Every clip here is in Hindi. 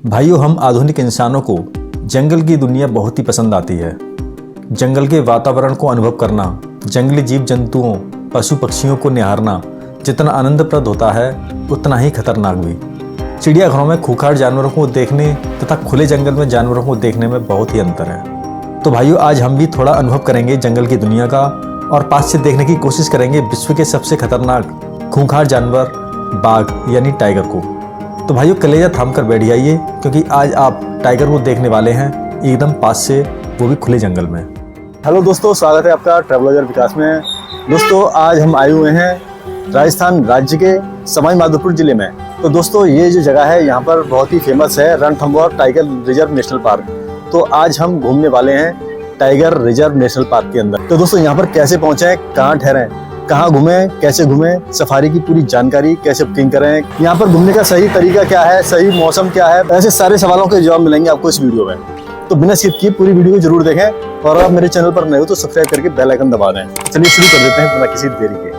भाइयों, हम आधुनिक इंसानों को जंगल की दुनिया बहुत ही पसंद आती है। जंगल के वातावरण को अनुभव करना, जंगली जीव जंतुओं, पशु पक्षियों को निहारना जितना आनंदप्रद होता है उतना ही खतरनाक भी। चिड़ियाघरों में खूंखार जानवरों को देखने तथा खुले जंगल में जानवरों को देखने में बहुत ही अंतर है। तो भाइयों, आज हम भी थोड़ा अनुभव करेंगे जंगल की दुनिया का और पास से देखने की कोशिश करेंगे विश्व के सबसे खतरनाक खूंखार जानवर बाघ यानी टाइगर को। तो भाइयों, कलेजा थाम कर बैठ जाइए क्योंकि आज आप टाइगर को देखने वाले हैं एकदम पास से, वो भी खुले जंगल में। हेलो दोस्तों, स्वागत है आपका ट्रैवलर विकास में। दोस्तों, आज हम आए हुए हैं राजस्थान राज्य के सवाई माधोपुर जिले में। तो दोस्तों, ये जो जगह है यहाँ पर बहुत ही फेमस है, Ranthambore tiger reserve national park. तो आज हम घूमने वाले हैं टाइगर रिजर्व नेशनल पार्क के अंदर। तो दोस्तों, यहाँ पर कैसे पहुँचे, कहाँ ठहरे, कहाँ घूमें, कैसे घूमें, सफारी की पूरी जानकारी कैसे बुकिंग करें, यहाँ पर घूमने का सही तरीका क्या है, सही मौसम क्या है, ऐसे सारे सवालों के जवाब मिलेंगे आपको इस वीडियो में। तो बिना स्किप किए पूरी वीडियो को जरूर देखें और अगर आप मेरे चैनल पर नए हो तो सब्सक्राइब करके बेल आइकन दबा दें। चलिए शुरू कर देते हैं बिना किसी देरी के।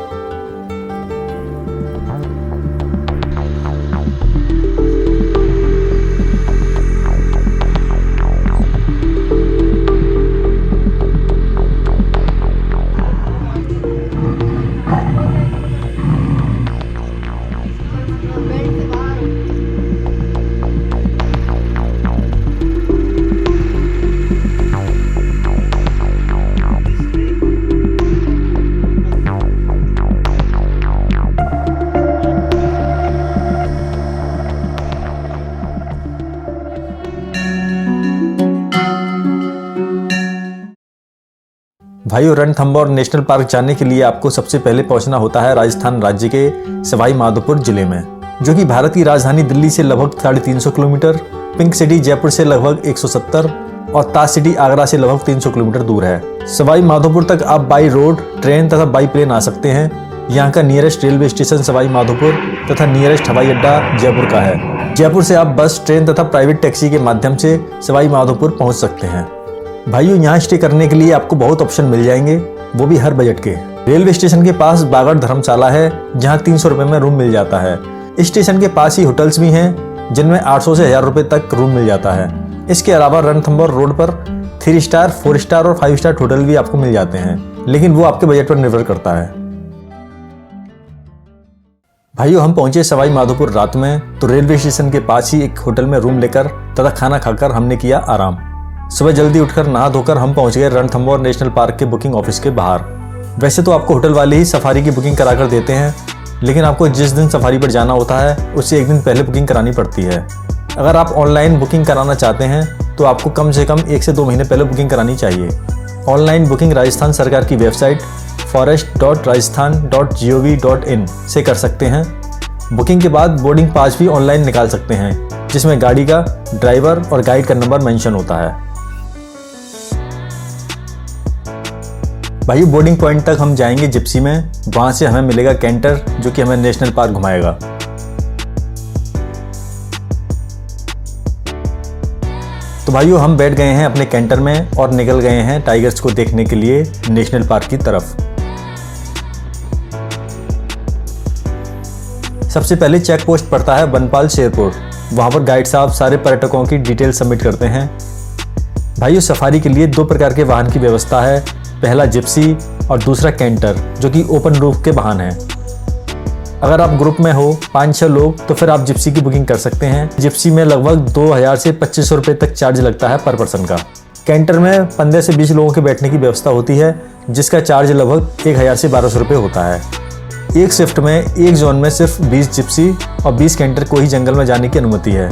भाइयों, रणथंभौर नेशनल पार्क जाने के लिए आपको सबसे पहले पहुंचना होता है राजस्थान राज्य के सवाई माधोपुर जिले में, जो कि भारत की राजधानी दिल्ली से लगभग 350 किलोमीटर, पिंक सिटी जयपुर से लगभग 170 और ताज सिटी आगरा से लगभग 300 किलोमीटर दूर है। सवाई माधोपुर तक आप बाई रोड, ट्रेन तथा बाई प्लेन आ सकते हैं। यहाँ का nearest railway station Sawai Madhopur तथा नियरेस्ट हवाई अड्डा जयपुर का है। जयपुर से आप बस, ट्रेन तथा प्राइवेट टैक्सी के माध्यम से सवाई माधोपुर पहुँच सकते हैं। भाइयों, यहाँ स्टे करने के लिए आपको बहुत ऑप्शन मिल जाएंगे, वो भी हर बजट के। रेलवे स्टेशन के पास बागड़ धर्मशाला है जहाँ 300 रुपये में रूम मिल जाता है। स्टेशन के पास ही होटल्स भी हैं जिनमें 800 से 1000 रुपये तक रूम मिल जाता है। इसके अलावा रणथंभौर रोड पर 3 स्टार, 4 स्टार और 5 स्टार होटल भी आपको मिल जाते हैं, लेकिन वो आपके बजट पर निर्भर करता है। भाइयों, हम पहुंचे सवाई माधोपुर रात में, तो रेलवे स्टेशन के पास ही एक होटल में रूम लेकर तथा खाना खाकर हमने किया आराम। सुबह जल्दी उठकर नहा धोकर हम पहुंच गए रणथंभौर नेशनल पार्क के बुकिंग ऑफिस के बाहर। वैसे तो आपको होटल वाले ही सफारी की बुकिंग कराकर देते हैं, लेकिन आपको जिस दिन सफारी पर जाना होता है उससे एक दिन पहले बुकिंग करानी पड़ती है। अगर आप ऑनलाइन बुकिंग कराना चाहते हैं तो आपको कम से कम 1 से 2 महीने पहले बुकिंग करानी चाहिए। ऑनलाइन बुकिंग राजस्थान सरकार की वेबसाइट forest.rajasthan.gov.in से कर सकते हैं। बुकिंग के बाद बोर्डिंग पास भी ऑनलाइन निकाल सकते हैं, जिसमें गाड़ी का ड्राइवर और गाइड का नंबर मेंशन होता है। भाई, बोर्डिंग पॉइंट तक हम जाएंगे जिप्सी में, वहां से हमें मिलेगा कैंटर जो कि हमें नेशनल पार्क घुमाएगा। तो भाइयों, हम बैठ गए हैं अपने कैंटर में और निकल गए हैं टाइगर्स को देखने के लिए नेशनल पार्क की तरफ। सबसे पहले चेक पोस्ट पड़ता है बनपाल शेरपुर। वहां पर गाइड साहब सारे पर्यटकों की डिटेल सबमिट करते हैं। भाइयों, सफारी के लिए 2 प्रकार के वाहन की व्यवस्था है, पहला जिप्सी और दूसरा कैंटर जो कि ओपन रूफ के वाहन है। अगर आप ग्रुप में हो 5-6 लोग तो फिर आप जिप्सी की बुकिंग कर सकते हैं। जिप्सी में लगभग 2000 से 2500 रुपये तक चार्ज लगता है पर पर्सन का। कैंटर में 15 से 20 लोगों के बैठने की व्यवस्था होती है, जिसका चार्ज लगभग 1000 से 1200 रुपये होता है। एक शिफ्ट में एक जोन में सिर्फ 20 जिप्सी और 20 कैंटर को ही जंगल में जाने की अनुमति है।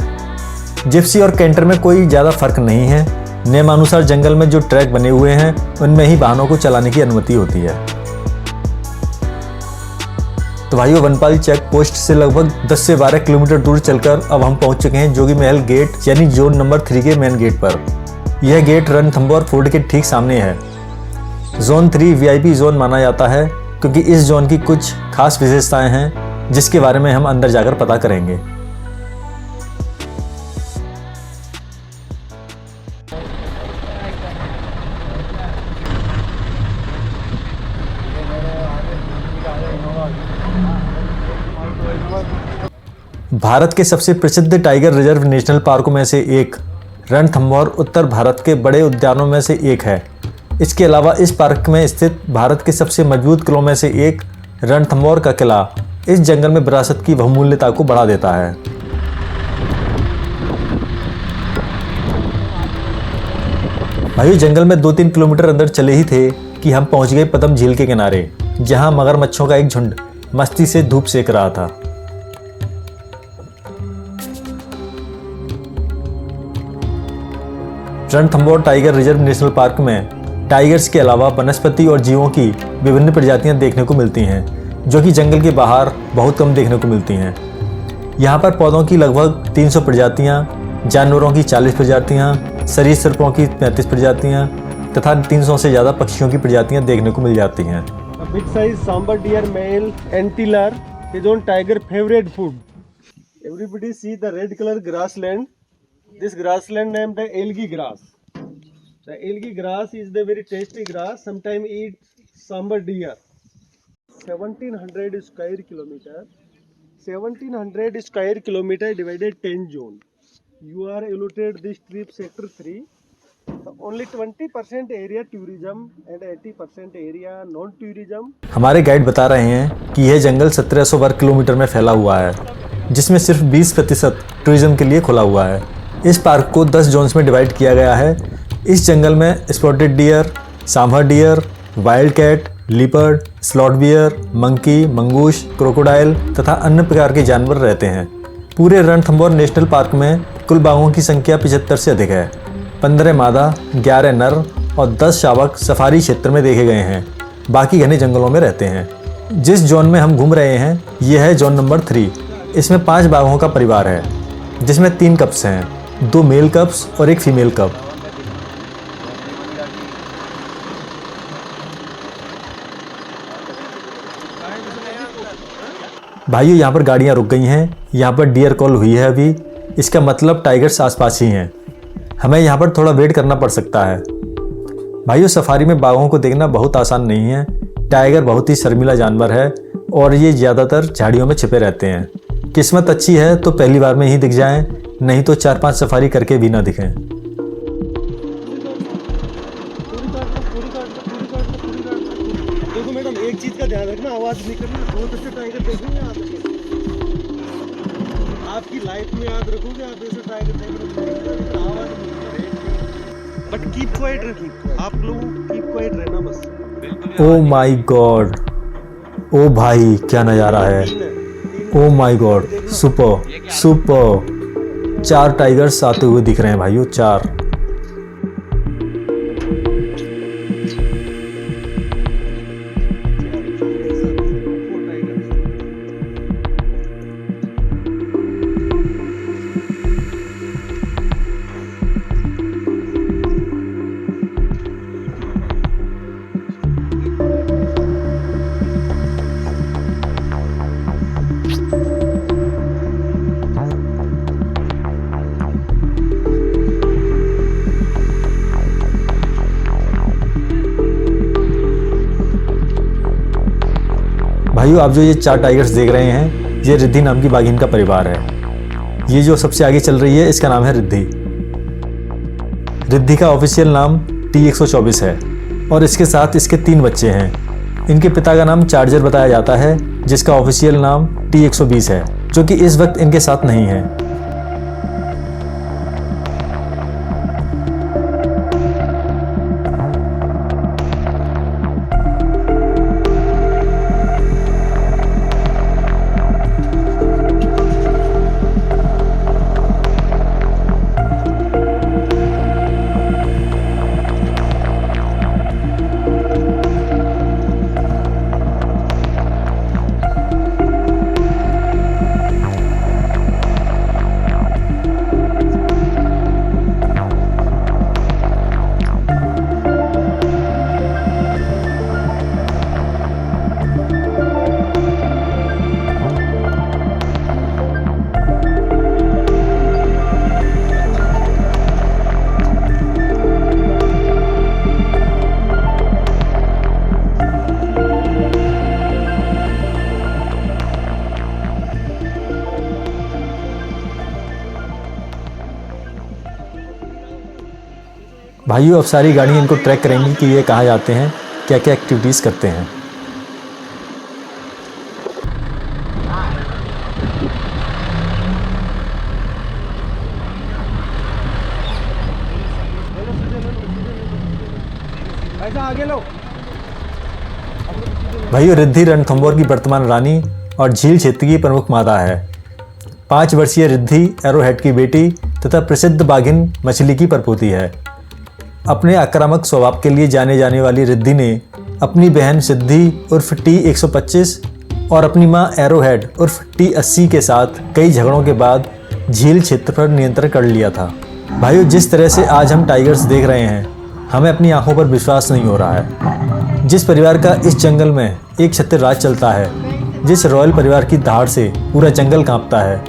जिप्सी और कैंटर में कोई ज़्यादा फर्क नहीं है। नियमानुसार जंगल में जो ट्रैक बने हुए हैं उनमें ही वाहनों को चलाने की अनुमति होती है। तो भाइयों, बनपाल चेक पोस्ट से लगभग 10 से 12 किलोमीटर दूर चलकर अब हम पहुंच चुके हैं जोगी महल गेट यानी जोन नंबर 3 के मेन गेट पर। यह गेट रणथंभौर फोर्ट के ठीक सामने है। जोन 3 VIP जोन माना जाता है क्योंकि इस जोन की कुछ खास विशेषताएं हैं जिसके बारे में हम अंदर जाकर पता करेंगे। भारत के सबसे प्रसिद्ध टाइगर रिजर्व नेशनल पार्कों में से एक रणथंभौर उत्तर भारत के बड़े उद्यानों में से एक है। इसके अलावा इस पार्क में स्थित भारत के सबसे मजबूत किलों में से एक रणथंभौर का किला इस जंगल में विरासत की बहुमूल्यता को बढ़ा देता है। भाई जंगल में 2-3 किलोमीटर अंदर चले ही थे कि हम पहुंच गए पदम झील के किनारे, जहां मगरमच्छों का एक झुंड मस्ती से धूप सेक रहा था। Ranthambore tiger reserve national park में टाइगर्स के अलावा वनस्पति और जीवों की विभिन्न प्रजातियां देखने को मिलती हैं, जो कि जंगल के बाहर बहुत कम देखने को मिलती हैं। यहाँ पर पौधों की लगभग 300 प्रजातियाँ, जानवरों की 40 प्रजातियाँ, सरीसृपों की 35 प्रजातियाँ तथा 300 से ज़्यादा पक्षियों की प्रजातियाँ देखने को मिल जाती हैं। Big size sambar deer male antler is on tiger favorite food. Everybody see the red color grassland. This grassland named the algae grass. The algae grass is the very tasty grass. Sometimes eat sambar deer. 1700 square kilometer. 1700 square kilometer divided 10 zone. You are allotted this trip sector 3. So only 20% area tourism and 80% area non tourism. हमारे गाइड बता रहे हैं कि यह जंगल 1700 वर्ग किलोमीटर में फैला हुआ है, जिसमें सिर्फ 20% टूरिज्म के लिए खुला हुआ है। इस पार्क को 10 जोन्स में डिवाइड किया गया है। इस जंगल में spotted deer, sambar deer, wild cat, leopard, sloth bear, monkey, mongoose, crocodile तथा अन्य प्रकार के जानवर रहते हैं। पूरे रणथंभौर नेशनल पार्क में कुल बाघों की संख्या 75 से अधिक है। 15 मादा, 11 नर और 10 शावक सफारी क्षेत्र में देखे गए हैं, बाकी घने जंगलों में रहते हैं। जिस जोन में हम घूम रहे हैं यह है जोन नंबर 3। इसमें 5 बाघों का परिवार है, जिसमें 3 कप्स हैं, 2 मेल कप्स और 1 फीमेल कप। भाइयों यहाँ पर गाड़ियाँ रुक गई हैं। यहाँ पर डियर कॉल हुई है अभी, इसका मतलब टाइगर्स आसपास ही हैं। हमें यहाँ पर थोड़ा वेट करना पड़ सकता है। भाइयों सफारी में बाघों को देखना बहुत आसान नहीं है। टाइगर बहुत ही शर्मीला जानवर है और ये ज़्यादातर झाड़ियों में छिपे रहते हैं। किस्मत अच्छी है तो पहली बार में ही दिख जाएं, नहीं तो 4-5 सफारी करके भी ना दिखें। देखो मैडम एक चीज का ध्यान रखना, आवाज नहीं करनी। बहुत अच्छे टाइगर देखेंगे आप, आपकी लाइफ में याद रखोगे आप ऐसे टाइगर देखेंगे, आवाज नहीं करेंगे। बट कीप क्वाइट रखिए, आप लोग कीप क्वाइट रहना बस। ओ माय गॉड, ओ भाई क्या नज़ारा है। Oh my God, super super. 4 tigers आते हुए दिख रहे हैं भाइयों, 4। भाइयों आप जो ये 4 टाइगर्स देख रहे हैं, ये रिद्धि नाम की बाघिन का परिवार है। ये जो सबसे आगे चल रही है इसका नाम है रिद्धि। रिद्धि का ऑफिशियल नाम T124 है और इसके साथ इसके 3 बच्चे हैं। इनके पिता का नाम चार्जर बताया जाता है, जिसका ऑफिशियल नाम T120 है, जो कि इस वक्त इनके साथ नहीं है। भाइयों अब सारी गाड़ियाँ इनको ट्रैक करेंगी कि ये कहाँ जाते हैं, क्या क्या एक्टिविटीज़ करते हैं। ऐसा आगे लो। भाइयों रिद्धि रणथंभौर की वर्तमान रानी और झील क्षेत्र की प्रमुख माता है। 5 वर्षीय रिद्धि एरोहेड की बेटी तथा प्रसिद्ध बाघिन मछली की परपोती है। अपने आक्रामक स्वभाव के लिए जाने जाने वाली रिद्धि ने अपनी बहन सिद्धि उर्फ T125 और अपनी मां एरोहेड उर्फ T80 के साथ कई झगड़ों के बाद झील क्षेत्र पर नियंत्रण कर लिया था। भाइयों जिस तरह से आज हम टाइगर्स देख रहे हैं, हमें अपनी आंखों पर विश्वास नहीं हो रहा है। जिस परिवार का इस जंगल में एक छत्र राज चलता है, जिस रॉयल परिवार की दहाड़ से पूरा जंगल कांपता है,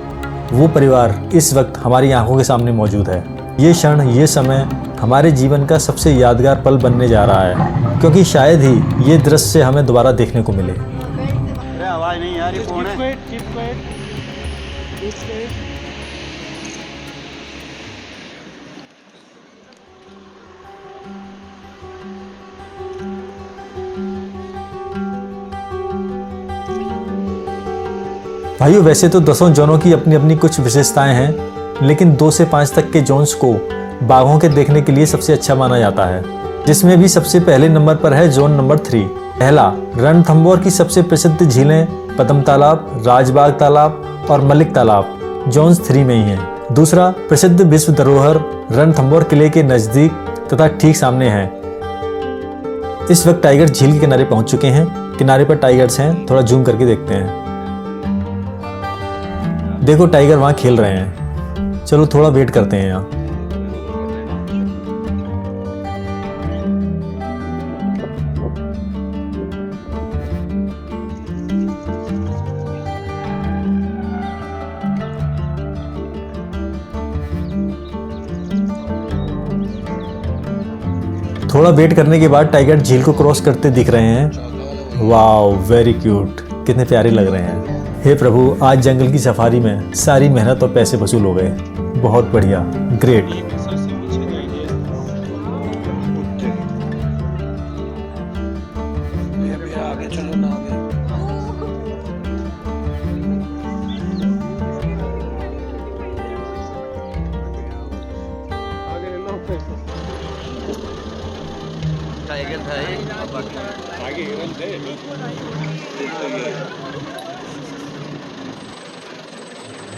वो परिवार इस वक्त हमारी आंखों के सामने मौजूद है। ये क्षण, ये समय हमारे जीवन का सबसे यादगार पल बनने जा रहा है, क्योंकि शायद ही ये दृश्य हमें दोबारा देखने को मिले। अरे आवाज नहीं आ रही, कौन है? भाइयों वैसे तो 10 जोनों की अपनी अपनी कुछ विशेषताएं हैं, लेकिन 2 से 5 तक के जोन्स को बाघों के देखने के लिए सबसे अच्छा माना जाता है, जिसमें भी सबसे पहले नंबर पर है जोन नंबर 3। पहला, रणथंभौर की सबसे प्रसिद्ध झीलें पद्म तालाब, राजबाग तालाब और मलिक तालाब जोन्स 3 में ही हैं। दूसरा, प्रसिद्ध विश्व धरोहर रणथंभौर किले के नज़दीक तथा ठीक सामने है। इस वक्त टाइगर झील के किनारे पहुंच चुके हैं। किनारे पर टाइगर्स हैं, थोड़ा जूम करके देखते हैं। देखो टाइगर वहाँ खेल रहे हैं। चलो थोड़ा वेट करते हैं यहाँ। थोड़ा वेट करने के बाद टाइगर झील को क्रॉस करते दिख रहे हैं। वाओ, वेरी क्यूट, कितने प्यारे लग रहे हैं। हे प्रभु, आज जंगल की सफारी में सारी मेहनत और पैसे वसूल हो गए। बहुत बढ़िया, ग्रेट। टाइगर था ये, आगे हिरन थे।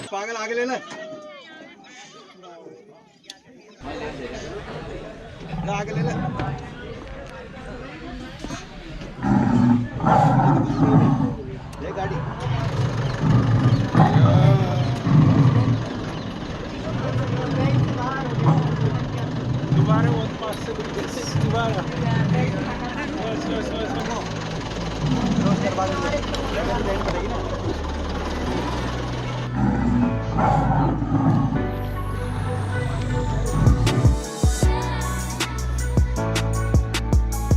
पागल आगे ले ले ना, आगे ले ले। ये गाड़ी दोबारा वो पास से दोबारा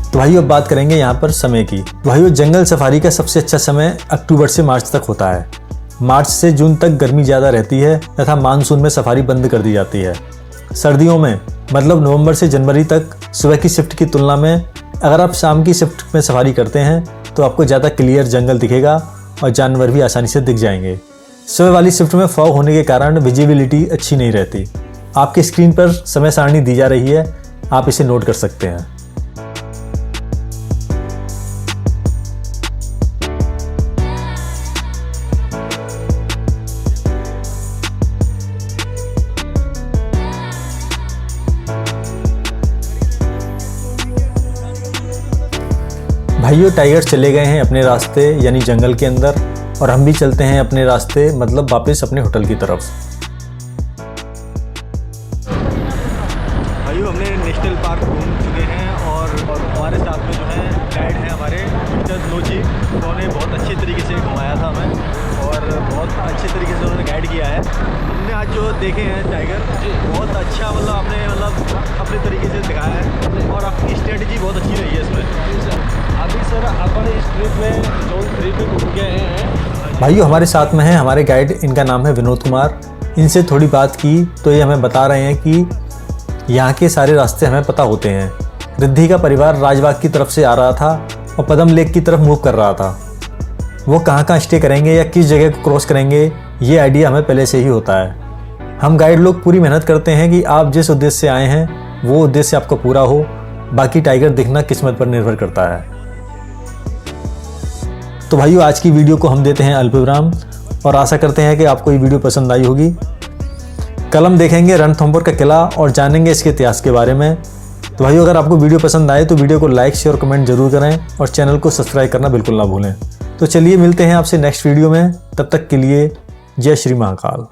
तो भाइयों अब बात करेंगे यहाँ पर समय की। भाइयों जंगल सफारी का सबसे अच्छा समय अक्टूबर से मार्च तक होता है। मार्च से जून तक गर्मी ज़्यादा रहती है तथा मानसून में सफारी बंद कर दी जाती है। सर्दियों में मतलब नवंबर से जनवरी तक सुबह की शिफ्ट की तुलना में अगर आप शाम की शिफ्ट में सफारी करते हैं तो आपको ज़्यादा क्लियर जंगल दिखेगा और जानवर भी आसानी से दिख जाएंगे। सुबह वाली शिफ्ट में फॉग होने के कारण विजिबिलिटी अच्छी नहीं रहती। आपकी स्क्रीन पर समय सारणी दी जा रही है, आप इसे नोट कर सकते हैं। भाइयों टाइगर्स चले गए हैं अपने रास्ते यानी जंगल के अंदर, और हम भी चलते हैं अपने रास्ते मतलब वापस अपने होटल की तरफ। भाइयों हमने नेशनल पार्क घूम चुके हैं और हमारे साथ में जो है गाइड हैं हमारे मिस्टर लोची। उन्होंने बहुत अच्छे तरीके से घुमाया था हमें और बहुत अच्छे तरीके से उन्होंने गाइड किया है। हमने आज जो देखे हैं टाइगर बहुत अच्छा, मतलब आपने अपने तरीके से दिखाया है और आपकी स्ट्रेटजी बहुत अच्छी रही है इसमें। अभी सर अपन इस ट्रिप में जोन 3 पे घूम गए हैं। भाइयों हमारे साथ में हैं हमारे गाइड, इनका नाम है विनोद कुमार। इनसे थोड़ी बात की तो ये हमें बता रहे हैं कि यहाँ के सारे रास्ते हमें पता होते हैं। रिद्धि का परिवार राजबाग की तरफ से आ रहा था और पदम लेक की तरफ मूव कर रहा था। वो कहाँ कहाँ स्टे करेंगे या किस जगह को क्रॉस करेंगे, ये आइडिया हमें पहले से ही होता है। हम गाइड लोग पूरी मेहनत करते हैं कि आप जिस उद्देश्य से आए हैं वो उद्देश्य आपका पूरा हो। बाकी टाइगर दिखना किस्मत पर निर्भर करता है। तो भाइयों, आज की वीडियो को हम देते हैं अल्पविराम और आशा करते हैं कि आपको ये वीडियो पसंद आई होगी। कल हम देखेंगे रणथंभौर का किला और जानेंगे इसके इतिहास के बारे में। तो भाइयों, अगर आपको वीडियो पसंद आए तो वीडियो को लाइक शेयर कमेंट जरूर करें और चैनल को सब्सक्राइब करना बिल्कुल ना भूलें। तो चलिए मिलते हैं आपसे नेक्स्ट वीडियो में। तब तक के लिए जय श्री महाकाल।